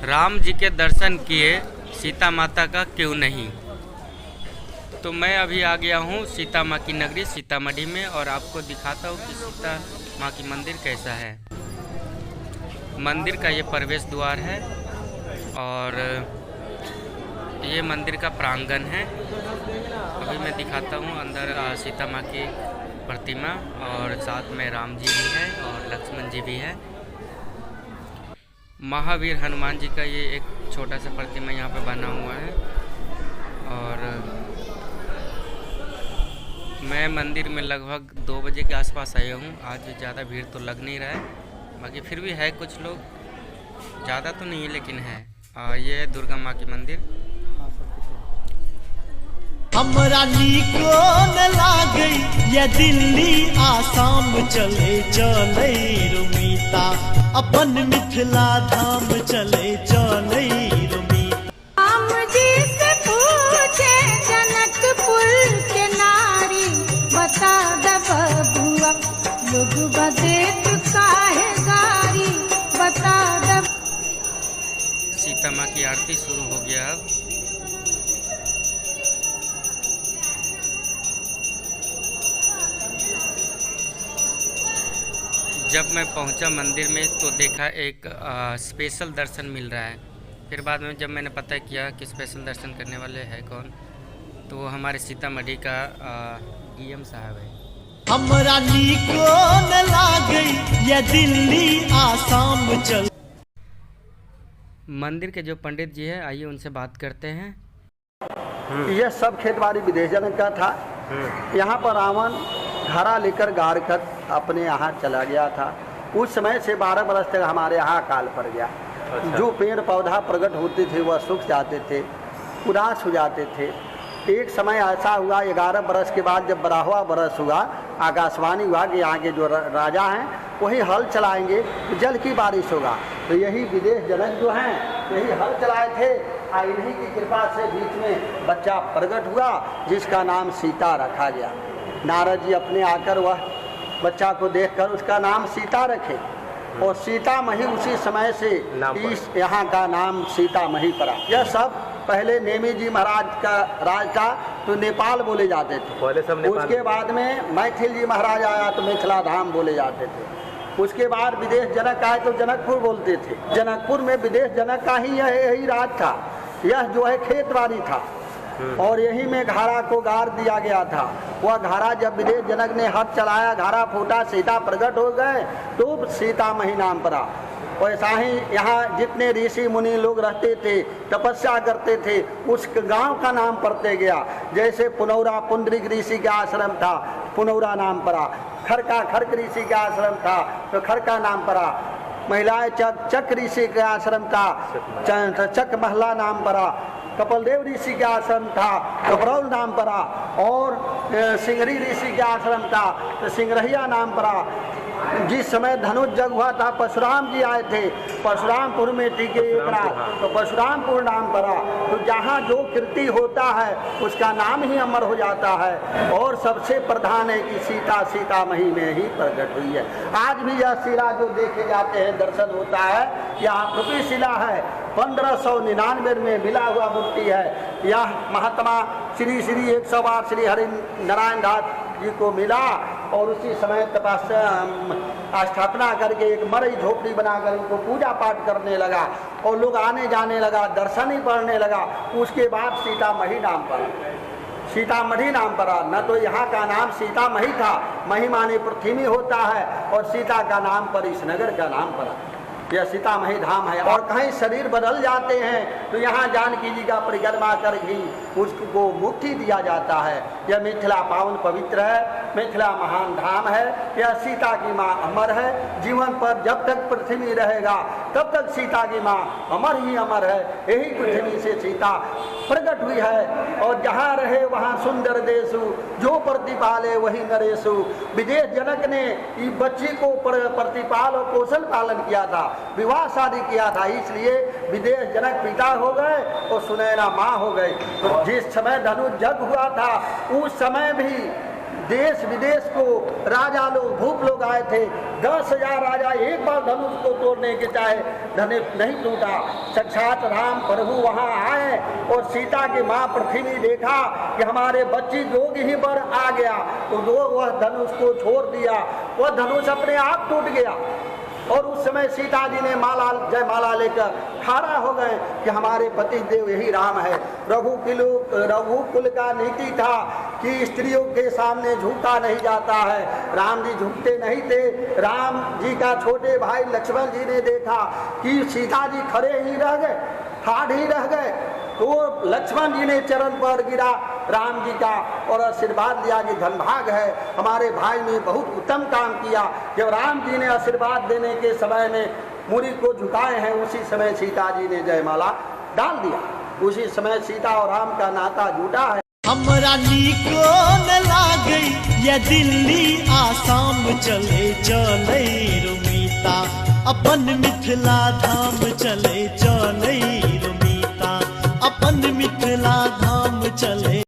राम जी के दर्शन किए, सीता माता का क्यों नहीं। तो मैं अभी आ गया हूँ सीता माँ की नगरी सीतामढ़ी में, और आपको दिखाता हूँ कि सीता माँ की मंदिर कैसा है। मंदिर का ये प्रवेश द्वार है और ये मंदिर का प्रांगण है। अभी मैं दिखाता हूँ अंदर सीता माँ की प्रतिमा, और साथ में राम जी भी है और लक्ष्मण जी भी है। महावीर हनुमान जी का ये एक छोटा सा प्रतिमा यहाँ पे बना हुआ है। और मैं मंदिर में लगभग 2 बजे के आसपास आया हूँ। आज ज़्यादा भीड़ तो लग नहीं रहा है, बाकी फिर भी है कुछ लोग, ज़्यादा तो नहीं है लेकिन है। ये है दुर्गा माँ की मंदिर। हमरा निको न लागै ये दिल्ली आसाम चले चले रुमीता, अपन मिथिला धाम चले चले रुमीता। राम जी से पूछे जनकपुर के नारी, बता द बबुआ लोग बदे तू काहे गारी, बता द। सीता माँ की आरती शुरू हो गया अब। जब मैं पहुंचा मंदिर में तो देखा एक स्पेशल दर्शन मिल रहा है। फिर बाद में जब मैंने पता किया कि स्पेशल दर्शन करने वाले हैं कौन, तो वो हमारे सीतामढ़ी का डीएम साहब है। हमरा निको न लागै ये दिल्ली आसाम चल। मंदिर के जो पंडित जी हैं, आइए उनसे बात करते हैं। यह सब खेतबाड़ी विदेश जनक का था। यहाँ पर रावण घड़ा लेकर गाड़ कर अपने यहाँ चला गया था। उस समय से 12 वर्ष तक हमारे यहाँ अकाल पड़ गया। अच्छा। जो पेड़ पौधा प्रकट होते थे वह सूख जाते थे, उदास हो जाते थे। एक समय ऐसा हुआ 11 बरस के बाद जब 12वां बरस हुआ, आकाशवाणी हुआ कि यहाँ के जो राजा हैं वही हल चलाएंगे तो जल की बारिश होगा। तो यही विदेश जनक जो हैं यही हल चलाए थे। इन्हीं की कृपा से बीच में बच्चा प्रकट हुआ जिसका नाम सीता रखा गया। नारद जी अपने आकर वह बच्चा को देखकर उसका नाम सीता रखे, और सीतामढ़ी उसी समय से इस यहाँ का नाम सीतामढ़ी पड़ा। यह सब पहले नेमी जी महाराज का राज था तो नेपाल बोले जाते थे। उसके बाद में मैथिल जी महाराज आया तो मिथिला धाम बोले जाते थे। उसके बाद विदेश जनक आए तो जनकपुर बोलते थे। जनकपुर में विदेश जनक का ही यही राज था। यह जो है खेतबाड़ी था और यही में घाड़ा को गाड़ दिया गया था। वह घाड़ा जब विदेश जनक ने हाथ चलाया, घाड़ा फूटा, सीता प्रकट हो गए तो सीतामढ़ी नाम पड़ा। वैसा ही यहाँ जितने ऋषि मुनि लोग रहते थे, तपस्या करते थे, उस गांव का नाम पड़ते गया। जैसे पुनौरा पुंडरीक ऋषि का आश्रम था, पुनौरा नाम पड़ा। खरका खर्क ऋषि का आश्रम था तो खरका नाम पड़ा। महिलाएं चक ऋषि का आश्रम था, चक महला नाम पड़ा। कपिलदेव ऋषि का आश्रम था, कपरौल नाम पड़ा। और सिंगरी ऋषि का आश्रम था तो सिंगरहिया नाम पड़ा। जिस समय धनुष जग हुआ था परशुराम जी आए थे, परशुरामपुर में टीके एक रात तो परशुरामपुर नाम पड़ा। तो जहाँ जो कीर्ति होता है उसका नाम ही अमर हो जाता है। और सबसे प्रधान है कि सीता सीतामढ़ी में ही प्रकट हुई है। आज भी यह शिला जो देखे जाते हैं, दर्शन होता है, यहाँ पृथ्वी शिला है। 1599 में मिला हुआ मूर्ति है। यह महात्मा श्री 108 श्री हरि नारायण दास जी को मिला और उसी समय तपस्या स्थापना करके एक मरई झोपड़ी बनाकर उनको पूजा पाठ करने लगा और लोग आने जाने लगा, दर्शन ही पढ़ने लगा। उसके बाद सीतामढ़ी नाम पड़ा। सीतामढ़ी नाम पड़ा। न तो यहाँ का नाम सीतामढ़ी था, मही माने पृथ्वी होता है, और सीता का नाम पर इस नगर का नाम पड़ा। यह सीतामढ़ी धाम है। और कहीं शरीर बदल जाते हैं तो यहाँ जानकी जी का परिक्रमा कर ही उसको मुक्ति दिया जाता है। यह मिथिला पावन पवित्र है, मिथिला महान धाम है। यह सीता की माँ अमर है। जीवन पर जब तक पृथ्वी रहेगा तब तक सीता की माँ अमर ही अमर है। यही पृथ्वी से सीता प्रकट हुई है। और जहाँ रहे वहाँ सुंदर देशु, जो प्रतिपाले वही नरेशु। विदेश जनक ने इस बच्ची को प्रतिपाल और पोषण पालन किया था, विवाह शादी किया था, इसलिए विदेश जनक पिता हो गए और सुनैना माँ हो गई। तो जिस समय धनुष जग हुआ था उस समय भी देश विदेश को राजा लोग भूप लोग आए थे। 10,000 राजा एक बार धनुष को तोड़ने के चाहे, धनुष नहीं टूटा। साक्षात राम प्रभु वहाँ आए और सीता की माँ पृथ्वी देखा कि हमारे बच्ची जोग ही पर आ गया, तो लोग वह धनुष को छोड़ दिया, वह धनुष अपने आप टूट गया। और उस समय सीता जी ने माला जयमाला लेकर खड़ा हो गए कि हमारे पति देव यही राम है। रघुकुल का नीति था कि स्त्रियों के सामने झुका नहीं जाता है। राम जी झुकते नहीं थे। राम जी का छोटे भाई लक्ष्मण जी ने देखा कि सीता जी खड़े ही रह गए, ठाड़ ही रह गए, तो लक्ष्मण जी ने चरण पर गिरा राम जी का और आशीर्वाद दिया कि धनभाग है, हमारे भाई ने बहुत उत्तम काम किया। जब राम जी ने आशीर्वाद देने के समय में मुरी को झुकाए हैं, उसी समय सीता जी ने जयमाला डाल दिया। उसी समय सीता और राम का नाता जुटा है। हमरा नीको न लागई ये दिल्ली आसाम चले चले रुमीता, अपन मिथिला धाम चले चले रुमीता, अपन मिथिला धाम चले।